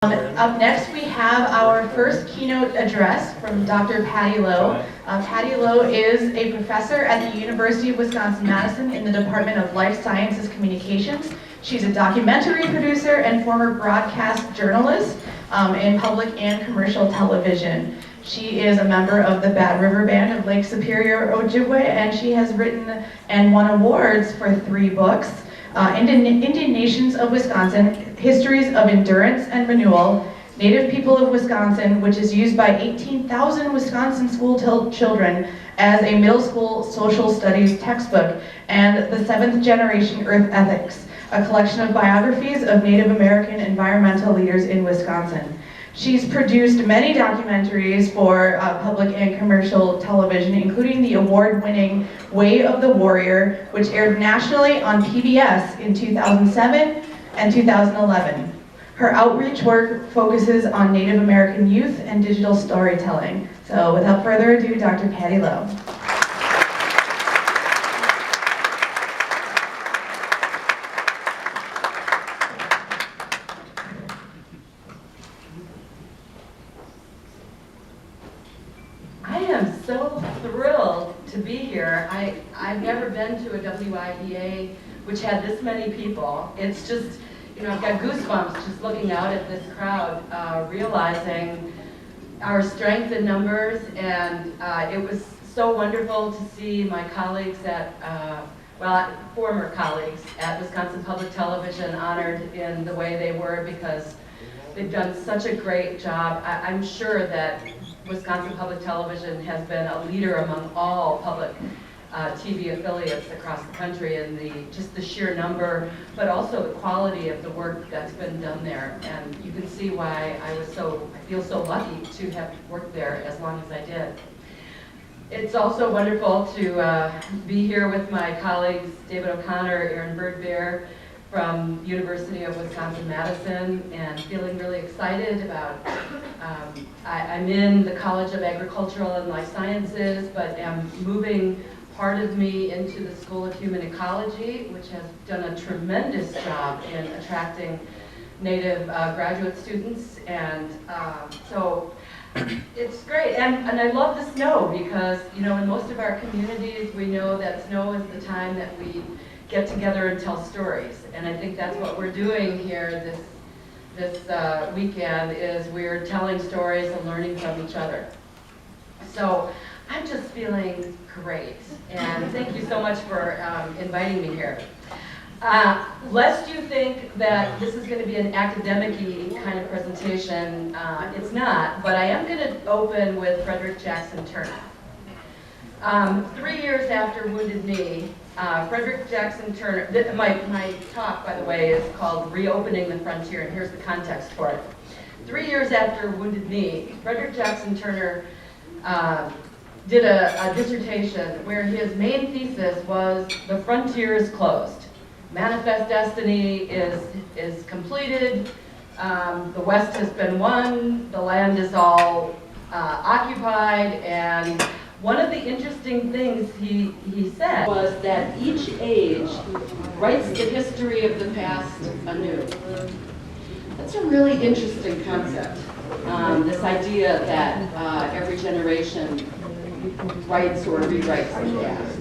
Up next, we have our first keynote address from Dr. Patty Loew. Patty Loew is a professor at the University of Wisconsin-Madison in the Department of Life Sciences Communications. She's a documentary producer and former broadcast journalist in public and commercial television. She is a member of the Bad River Band of Lake Superior, Ojibwe, and she has written and won awards for 3 books. Indian Nations of Wisconsin, Histories of Endurance and Renewal, Native People of Wisconsin, which is used by 18,000 Wisconsin school children as a middle school social studies textbook, and The 7th Generation Earth Ethics, a collection of biographies of Native American environmental leaders in Wisconsin. She's produced many documentaries for public and commercial television, including the award-winning Way of the Warrior, which aired nationally on PBS in 2007 and 2011. Her outreach work focuses on Native American youth and digital storytelling. So without further ado, Dr. Patty Loew. I am so thrilled to be here. I've never been to a WEIA which had this many people. It's just, I've got goosebumps just looking out at this crowd, realizing our strength in numbers, and it was so wonderful to see my colleagues at, former colleagues at Wisconsin Public Television honored in the way they were, because they've done such a great job. I'm sure that Wisconsin Public Television has been a leader among all public TV affiliates across the country in just the sheer number, but also the quality of the work that's been done there. And you can see why I feel so lucky to have worked there as long as I did. It's also wonderful to be here with my colleagues, David O'Connor, Aaron Birdbeer, from University of Wisconsin-Madison, and feeling really excited about, I'm in the College of Agricultural and Life Sciences, but am moving part of me into the School of Human Ecology, which has done a tremendous job in attracting Native graduate students, and so it's great. And I love the snow, because in most of our communities we know that snow is the time that we get together and tell stories, and I think that's what we're doing here this weekend, is we're telling stories and learning from each other. So I'm just feeling great, and thank you so much for inviting me here. Lest you think that this is going to be an academic-y kind of presentation, it's not, but I am going to open with Frederick Jackson Turner. 3 years after Wounded Knee, Frederick Jackson Turner, my talk, by the way, is called Reopening the Frontier, and here's the context for it. 3 years after Wounded Knee, Frederick Jackson Turner did a dissertation where his main thesis was the frontier is closed. Manifest destiny is completed, the West has been won, the land is all occupied, and one of the interesting things he said was that each age writes the history of the past anew. That's a really interesting concept, this idea that every generation writes or rewrites the past.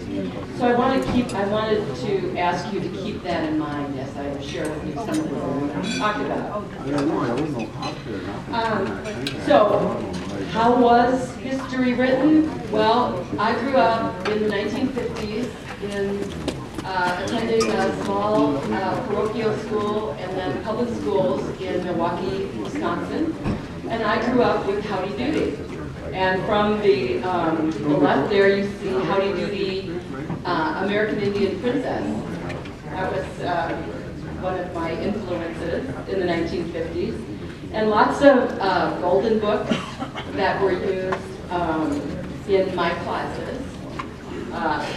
So I wanted to ask you to keep that in mind as I share with you some of the things we talked about. So, how was history written? Well, I grew up in the 1950s attending a small parochial school and then public schools in Milwaukee, Wisconsin. And I grew up with Howdy Doody. And from the left there, you see Howdy Doody, American Indian Princess. That was one of my influences in the 1950s. And lots of golden books that were used in my classes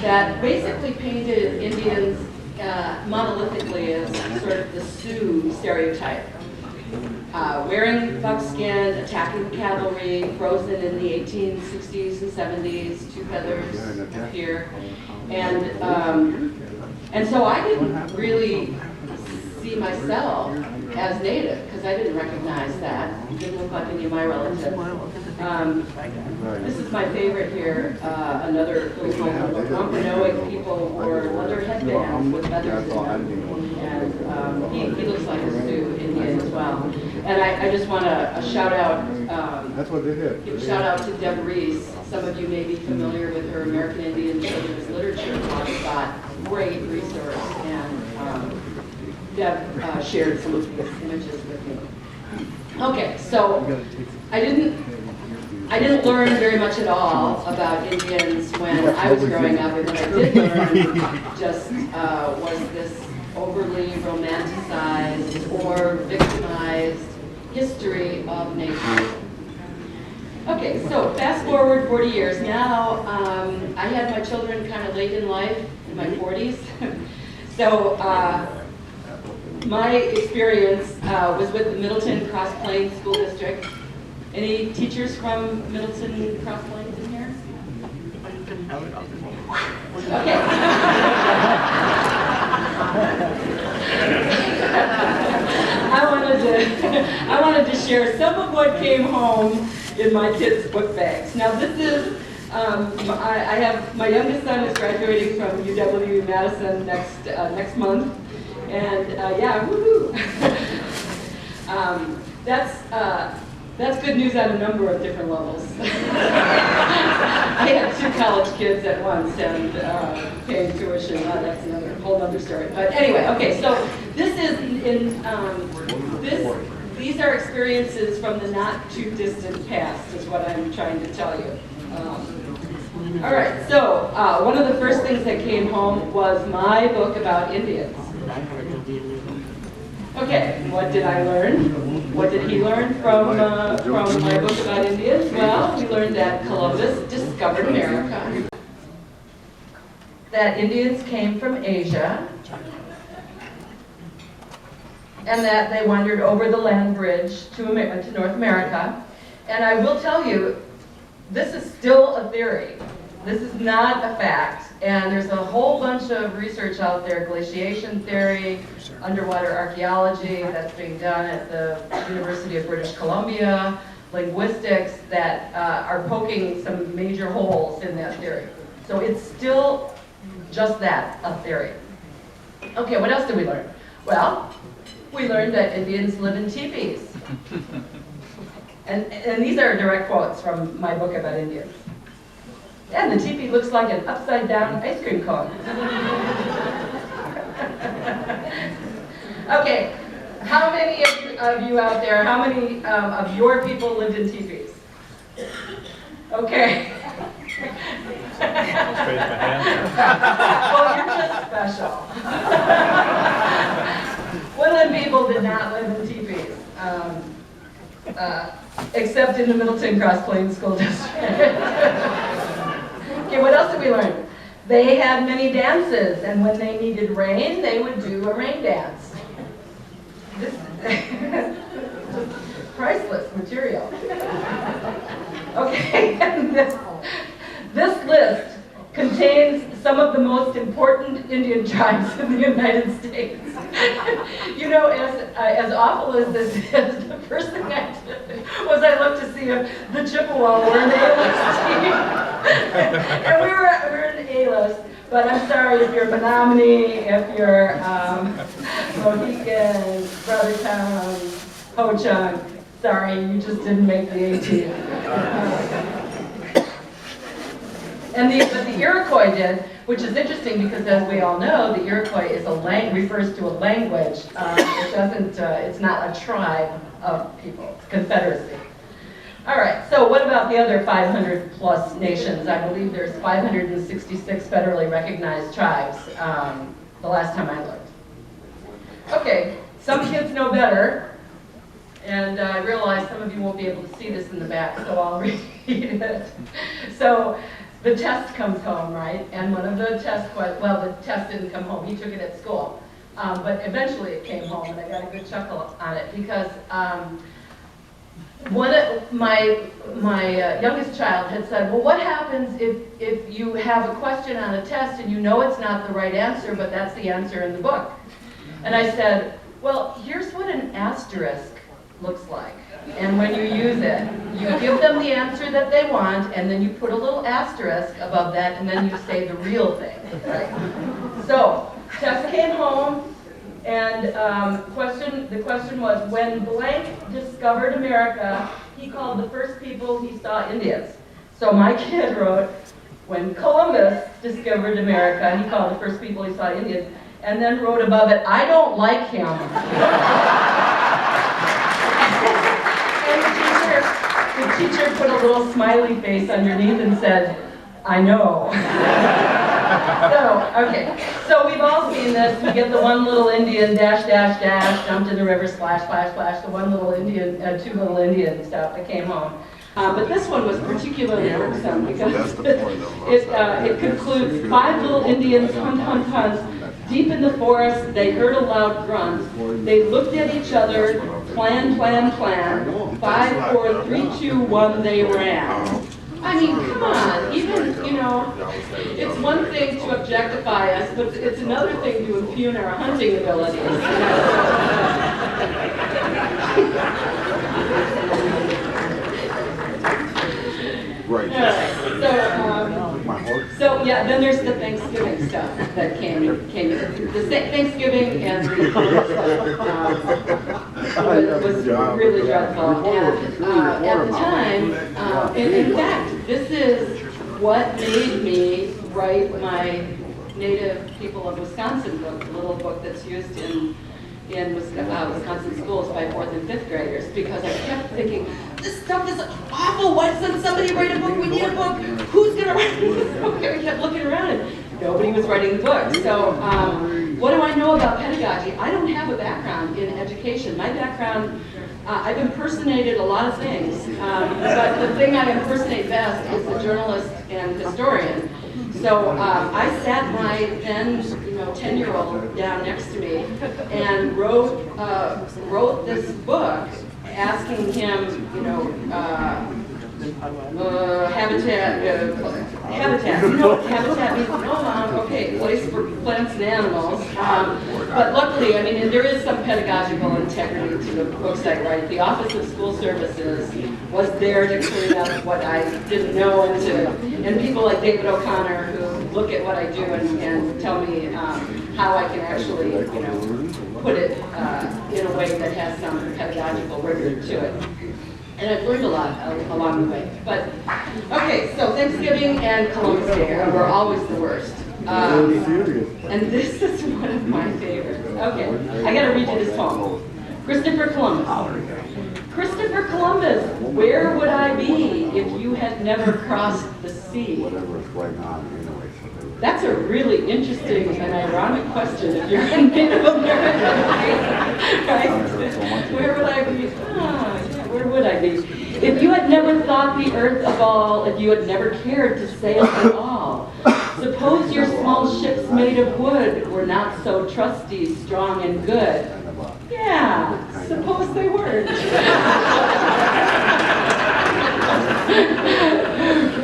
that basically painted Indians monolithically as sort of the Sioux stereotype. Wearing buckskin, attacking cavalry, frozen in the 1860s and 70s, 2 feathers here. And so I didn't really see myself as native, because I didn't recognize that. It didn't look like any of my relatives. This is my favorite here, another little home. Wampanoag people wore leather headbands with feathers in them. And he looks like a Sioux Indian as well. And I just want to shout out, that's what they did. give a shout out to Deb Reese. Some of you may be familiar with her American Indian Children's Literature blogspot. Great resource. And Deb shared some of these images with me. Okay, so I didn't learn very much at all about Indians when I was growing up, and what I did learn just was this overly romanticized or victimized history of nature. Okay, so fast forward 40 years. Now, I had my children kind of late in life, in my 40s. So my experience was with the Middleton Cross Plains School District. Any teachers from Middleton Cross Plains in here? Okay. I wanted to share some of what came home in my kids' book bags. Now this is, I have, my youngest son is graduating from UW-Madison next month. And yeah, woohoo! That's good news on a number of different levels. I had 2 college kids at once and paying tuition. That's another whole other story. But anyway, okay. So this is these are experiences from the not too distant past, is what I'm trying to tell you. All right. So one of the first things that came home was my book about Indians. Okay, what did I learn? What did he learn from my book about Indians? Well, we learned that Columbus discovered America, that Indians came from Asia, and that they wandered over the land bridge to North America. And I will tell you, this is still a theory. This is not a fact. And there's a whole bunch of research out there, glaciation theory, underwater archaeology that's being done at the University of British Columbia, linguistics that are poking some major holes in that theory. So it's still just that, a theory. Okay, what else did we learn? Well, we learned that Indians live in teepees. And these are direct quotes from my book about Indians. And the teepee looks like an upside-down ice cream cone. Okay, how many of you out there, how many of your people lived in teepees? Okay. Well, you're just special. Woodland people did not live in teepees, except in the Middleton Cross Plains School District. Okay, what else did we learn? They had many dances, and when they needed rain, they would do a rain dance. This priceless material. Okay, and this list contains some of the most important Indian tribes in the United States. You know, as awful as this is, the first thing I did was I looked to see if the Chippewa were an A-list team. And we were an A-list, but I'm sorry if you're Menominee, if you're Mohican, Brothertown, Ho-Chunk, sorry, you just didn't make the A team. But the Iroquois did, which is interesting because, as we all know, the Iroquois is refers to a language. It doesn't. It's not a tribe of people. It's a confederacy. All right. So what about the other 500 plus nations? I believe there's 566 federally recognized tribes. The last time I looked. Okay. Some kids know better, and I realize some of you won't be able to see this in the back, so I'll read it. So. The test comes home, right? And one of the tests, well, the test didn't come home. He took it at school. But eventually it came home, and I got a good chuckle on it because one of my youngest child had said, well, what happens if you have a question on a test and you know it's not the right answer, but that's the answer in the book? And I said, Well, here's what an asterisk looks like. And when you use it, you give them the answer that they want, and then you put a little asterisk above that, and then you say the real thing, right? So, Tess came home, and the question was, when blank discovered America, he called the first people he saw Indians. So my kid wrote, when Columbus discovered America, he called the first people he saw Indians, and then wrote above it, I don't like him. The teacher put a little smiley face underneath and said, I know. So we've all seen this. We get the one little Indian, dash, dash, dash, jumped in the river, splash, splash, splash, the one little Indian, two little Indians stuff that came home. But this one was particularly irksome because it concludes, 5 little Indians, hunt, hunt, hunt, deep in the forest, they heard a loud grunt. They looked at each other, plan, plan, plan. 5, 4, 3, 2, 1, they ran. I mean, come on, even, it's one thing to objectify us, but it's another thing to impugn our hunting abilities. Right. So yeah, then there's the Thanksgiving stuff that came. The Thanksgiving and was really dreadful. And at the time, in fact, this is what made me write my Native People of Wisconsin book, the little book that's used in Wisconsin schools by 4th and 5th graders, because I kept thinking, this stuff is awful. Why doesn't somebody write a book? We need a book. Who's going to write this book? And I kept looking around and nobody was writing the book. So what do I know about pedagogy? I don't have a background in education. My background, I've impersonated a lot of things, but the thing I impersonate best is a journalist and historian. So I sat my then 10-year-old down next to me and wrote this book asking him, habitat. You know what habitat means? No, Mom. Okay, place for plants and animals. But luckily, I mean, there is some pedagogical integrity to the books I write. The Office of School Services was there to clean up what I didn't know, and people like David O'Connor who look at what I do and tell me how I can actually, put it in a way that has some pedagogical rigor to it. And I've learned a lot along the way. But, okay, so Thanksgiving and Columbus Day were always the worst. And this is one of my favorites. Okay, I gotta read you this poem. Christopher Columbus. Christopher Columbus, where would I be if you had never crossed the sea? That's a really interesting and ironic question if you're a Native American, right? Where would I be? Where would I be? If you had never thought the earth of all, if you had never cared to sail at all, suppose your small ships made of wood were not so trusty, strong, and good. Yeah, suppose they weren't.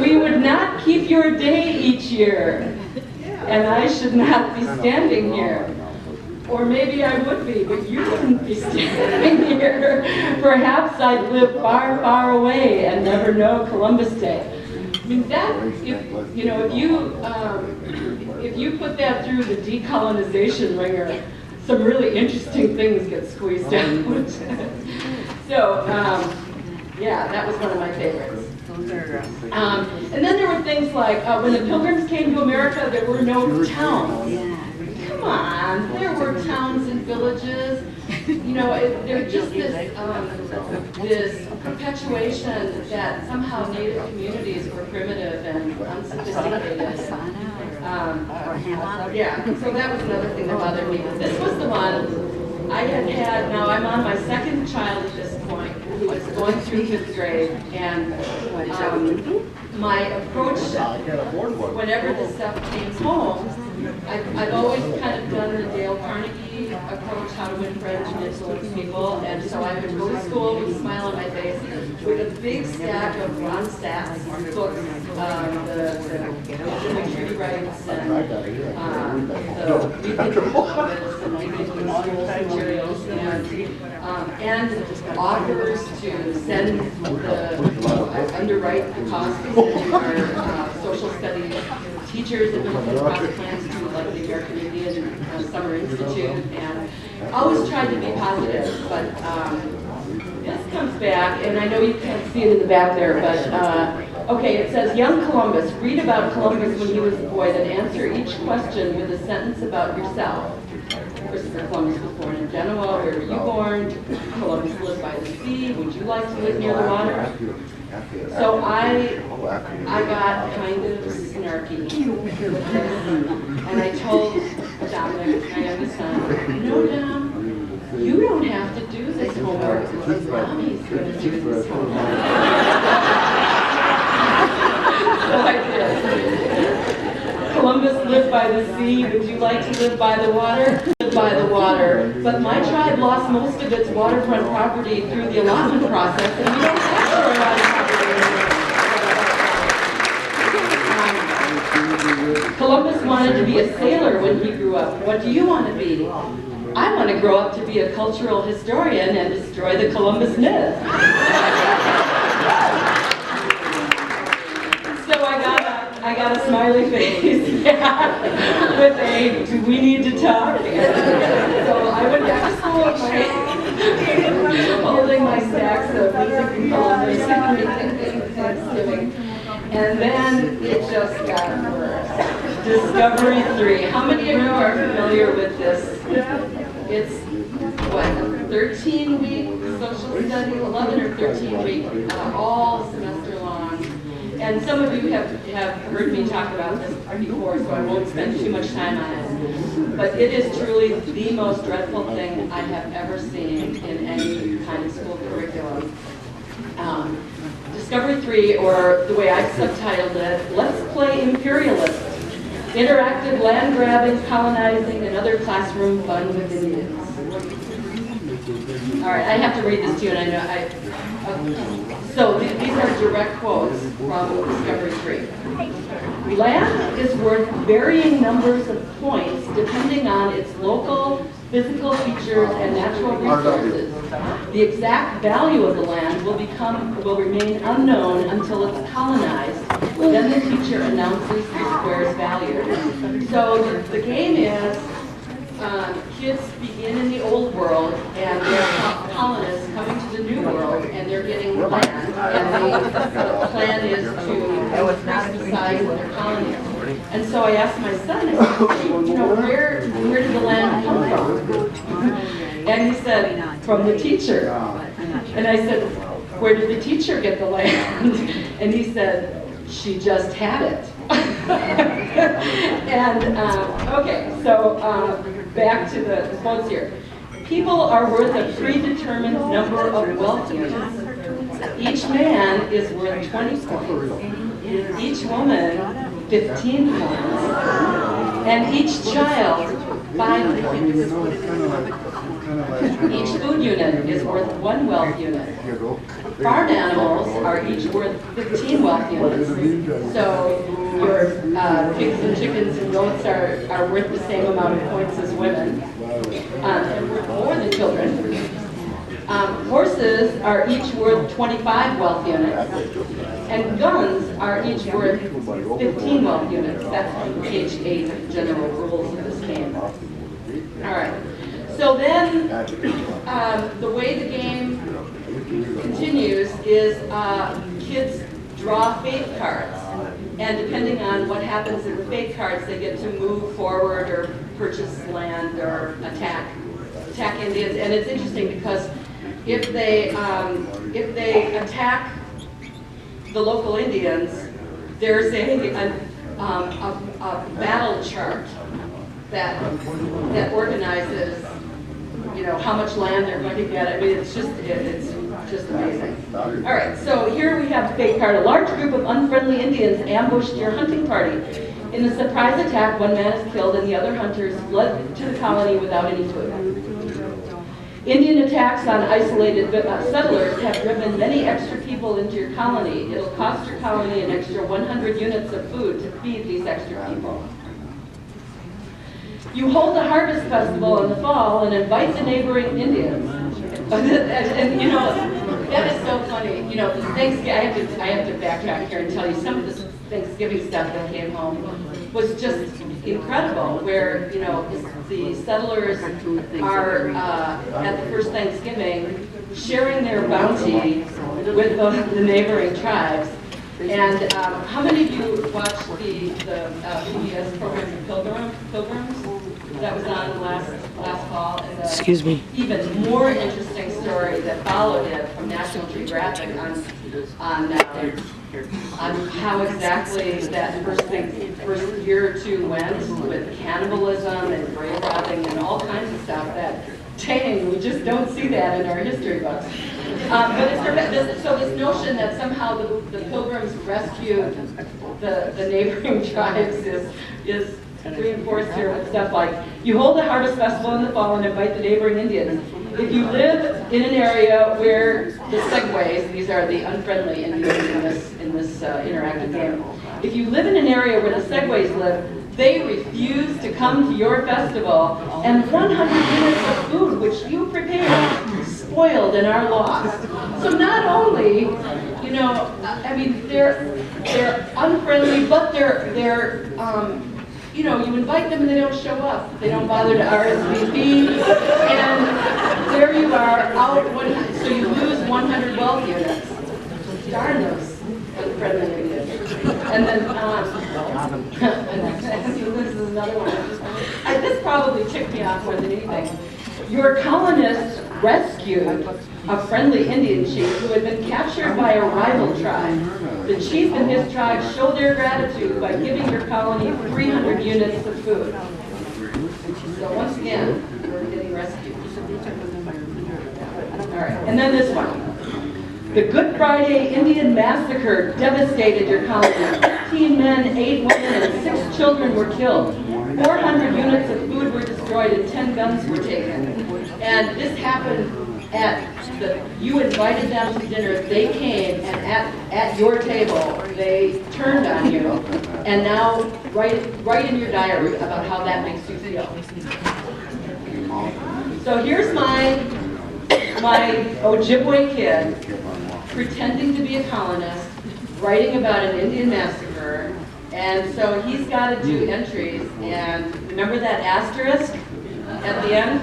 We would not keep your day each year, and I should not be standing here. Or maybe I would be, but you wouldn't be standing here. Perhaps I'd live far, far away and never know Columbus Day. I mean, that, if you put that through the decolonization ringer, some really interesting things get squeezed out. So, yeah, that was one of my favorites. And then there were things like, when the Pilgrims came to America, there were no towns. Come on, there were towns and villages. There's just this perpetuation that somehow Native communities were primitive and unsophisticated. Yeah, so that was another thing that bothered me. But this was the one I had. Now I'm on my second child at this point, who is going through 5th grade, and my approach whenever this stuff came home, I've always kind of done the Dale Carnegie approach, how to win friends and influence people, and so I would go to school with a smile on my face, with a big stack of Ron Statt's books, the treaty rights and the Columbus and Schools materials, and offers to send underwrite the cost of sending our social studies teachers and cross plans to like the American Indian Summer Institute, and always tried to be positive, but this comes back, and I know you can't see it in the back there, but okay, it says, young Columbus, read about Columbus when he was a boy, then answer each question with a sentence about yourself. Christopher Columbus was born in Genoa. Where were you born? Columbus lived by the sea. Would you like to live near the water? So I got kind of snarky with this, and I told Dominic, my youngest son, no, Dom, you don't have to do this homework. Mommy's going to do this homework. So I did. Columbus lived by the sea. Would you like to live by the water? Live by the water. But my tribe lost most of its waterfront property through the allotment process, and we don't have a lot of property. Columbus wanted to be a sailor when he grew up. What do you want to be? I want to grow up to be a cultural historian and destroy the Columbus myth. So I got a smiley face with a, do we need to talk? So I went back to school holding my stacks of music and Thanksgiving. And then it just got worse. Discovery 3. How many of you are familiar with this? It's, what, 13-week social study, 11 or 13-week, all semester long. And some of you have heard me talk about this before, so I won't spend too much time on it. But it is truly the most dreadful thing I have ever seen in any kind of school curriculum. Discovery 3, or the way I've subtitled it, Let's Play Imperialist. Interactive land grabbing, colonizing, and other classroom fun with Indians. All right, I have to read this to you, and I know so these are direct quotes from Discovery 3. Land is worth varying numbers of points depending on its local physical features and natural resources. The exact value of the land will remain unknown until it's colonized. Then the teacher announces the square's value. So the game is kids begin in the old world, and they're colonists coming to the new world, and they're getting land, and the plan is to increase the size of their colony. And so I asked my son, I said, you know, where did the land come from? And he said, from the teacher. And I said, where did the teacher get the land? And he said, she just had it. And, okay, so back to the quotes here. People are worth a predetermined number of wealth units. Each man is worth 20 points. Each woman, 15 points. And each child, 5 points. Each food unit is worth 1 wealth unit. Farm animals are each worth 15 wealth units. So your pigs and chickens and goats are worth the same amount of points as women, and worth more than children. Horses are each worth 25 wealth units, and guns are each worth 15 wealth units. That's from page 8 of the general rules of this game. All right. So then, the way the game continues is kids draw fate cards. And depending on what happens in the fate cards, they get to move forward or purchase land or attack Indians. And it's interesting because if they attack the local Indians, there's a battle chart that organizes, you know, how much land they're going to get. I mean, it's just amazing. All right, so here we have the fate card. A large group of unfriendly Indians ambushed your hunting party. In the surprise attack, 1 man is killed and the other hunters fled to the colony without any food. Indian attacks on isolated settlers have driven many extra people into your colony. It'll cost your colony an extra 100 units of food to feed these extra people. You hold a harvest festival in the fall and invite the neighboring Indians. And you know, that is so funny. You know, the Thanksgiving, I have to backtrack here and tell you some of the Thanksgiving stuff that came home was just incredible, where, you know, the settlers are at the first Thanksgiving sharing their bounty with the neighboring tribes. And how many of you watched the PBS program Pilgrims that was on last fall? And the Excuse me. even more interesting story that followed it from National Geographic on how exactly that first year or two went with cannibalism and grave robbing and all kinds of stuff that, dang, we just don't see that in our history books. So this notion that somehow the Pilgrims rescued the neighboring tribes is reinforced here with stuff like, you hold a harvest festival in the fall and invite the neighboring Indians. If you live in an area where the Segways, these are the unfriendly Indians in this interactive game, if you live in an area where the Segways live, they refuse to come to your festival, and 100 units of food which you prepared spoiled and are lost. So not only, you know, I mean, they're unfriendly, but they're you know, you invite them and they don't show up. They don't bother to RSVP, and there you are out. So you lose 100 wealth units. Darn those unfriendly Indians. And then, this is another one. This probably ticked me off more than anything. Your colonists rescued a friendly Indian chief who had been captured by a rival tribe. The chief and his tribe showed their gratitude by giving your colony 300 units of food. So once again, we're getting rescued. All right, and then this one. The Good Friday Indian Massacre devastated your colony. 15 men, 8 women, and 6 children were killed. 400 units of food were destroyed and 10 guns were taken. And this happened you invited them to dinner, they came, and at your table, they turned on you, and now write in your diary about how that makes you feel. So here's my Ojibwe kid pretending to be a colonist, writing about an Indian massacre, and so he's got to do entries, and remember that asterisk at the end?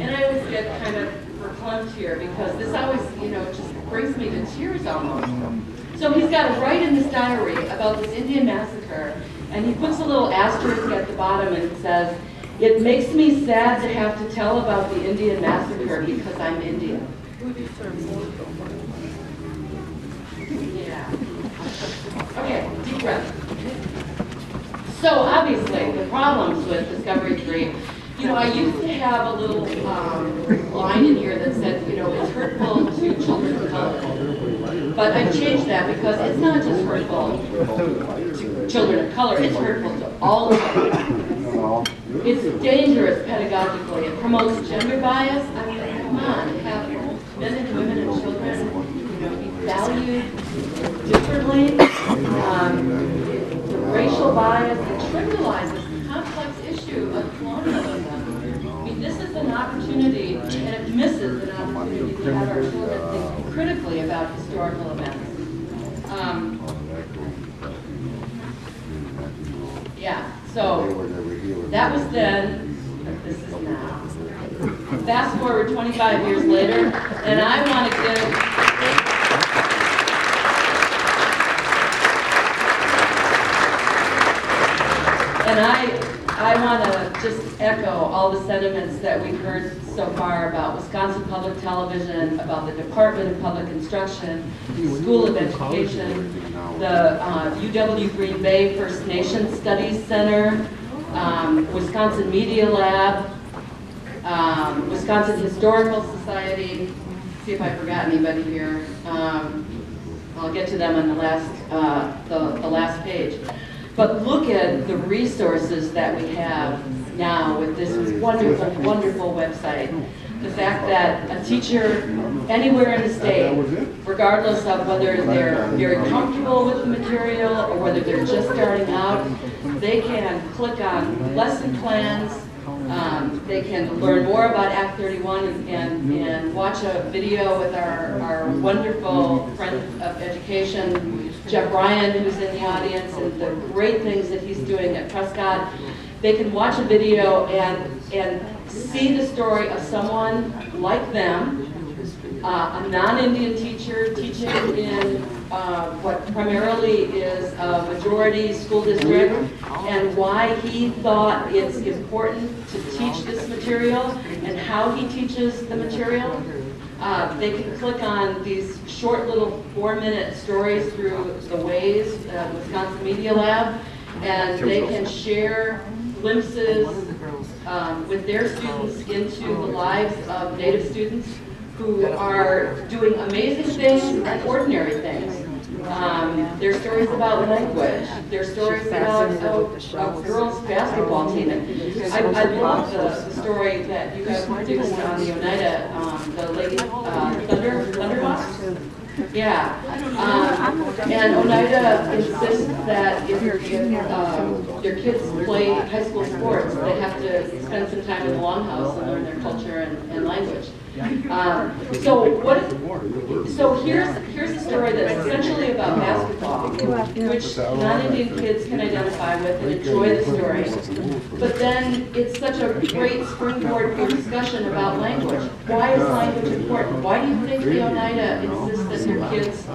And I always get kind of verklempt here because this always, you know, just brings me to tears almost. So he's got to write in his diary about this Indian massacre, and he puts a little asterisk at the bottom and it says, "It makes me sad to have to tell about the Indian massacre because I'm Indian." Yeah. Okay, deep breath. So obviously, the problems with Discovery 3, you know, I used to have a little line in here that said, you know, it's hurtful to children of color. But I've changed that because it's not just hurtful to children of color, it's hurtful to all children. It's dangerous pedagogically. It promotes gender bias. I mean, come on, have men and women and children, you know, be valued differently. The racial bias, it trivializes the complex issue of colonialism. I mean, this is an opportunity, and it misses an opportunity to have our children think critically about historical events. Yeah, so that was then, this is now. Fast forward 25 years later, and I want to give I want to just echo all the sentiments that we've heard so far about Wisconsin Public Television, about the Department of Public Instruction, the School of Education, the UW Green Bay First Nations Studies Center, Wisconsin Media Lab, Wisconsin Historical Society. See if I forgot anybody here. I'll get to them on the last page. But look at the resources that we have now with this wonderful, wonderful website. The fact that a teacher anywhere in the state, regardless of whether they're very comfortable with the material or whether they're just starting out, they can click on lesson plans, They can learn more about Act 31 and watch a video with our wonderful friend of education, Jeff Ryan, who's in the audience, and the great things that he's doing at Prescott. They can watch a video and see the story of someone like them, a non-Indian teacher teaching in what primarily is a majority school district, and why he thought it's important to teach this material and how he teaches the material. They can click on these short little 4-minute stories through the WEIA, Wisconsin Media Lab, and they can share glimpses with their students into the lives of Native students who are doing amazing things and ordinary things. There's stories about language. There's stories about a girls' basketball team. And I love the story that you guys produced on the Oneida, the Lady Thunderhawks. Yeah. And Oneida insists that if your kids play high school sports, they have to spend some time in the Longhouse and learn their culture and language. So here's a story that's essentially about basketball, which non-Indian kids can identify with and enjoy the story. But then it's such a great springboard for discussion about language. Why is language important? Why do you think the Oneida insists that your kids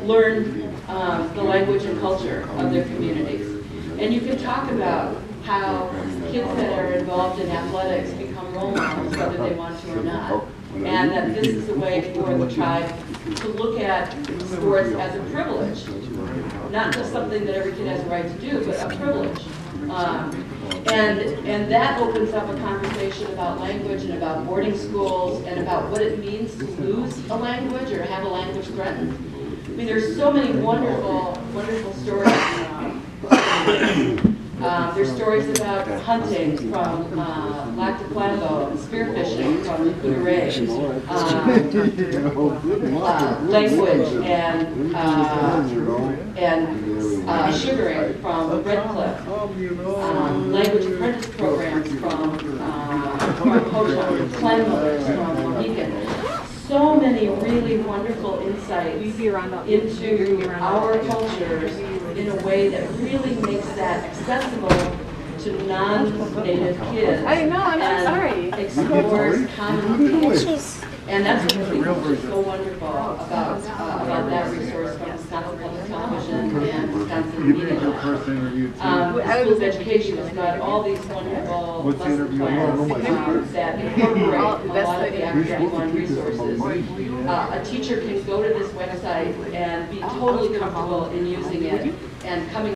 learn the language and culture of their communities? And you can talk about how kids that are involved in athletics become role models, whether they want to or not. And that this is a way for the tribe to look at sports as a privilege. Not just something that every kid has a right to do, but a privilege. And that opens up a conversation about language and about boarding schools and about what it means to lose a language or have a language threatened. I mean, there's so many wonderful, wonderful stories. There's stories about hunting from Lac de Flambeau and spearfishing from Coudray, language and sugaring from Red Cliff, language apprentice programs from Ho-Chunk, clan from Mohican. So many really wonderful insights into our cultures in a way that really makes that accessible to non-native kids. I know, I'm so sorry. Explores common themes. And that's what I think is so wonderful about that resource from Wisconsin Public Television and Wisconsin Media Lab. School of Education has got all these wonderful lesson plans that incorporate a lot of the Act 31 resources. A teacher can go to this website and be totally comfortable in using it and coming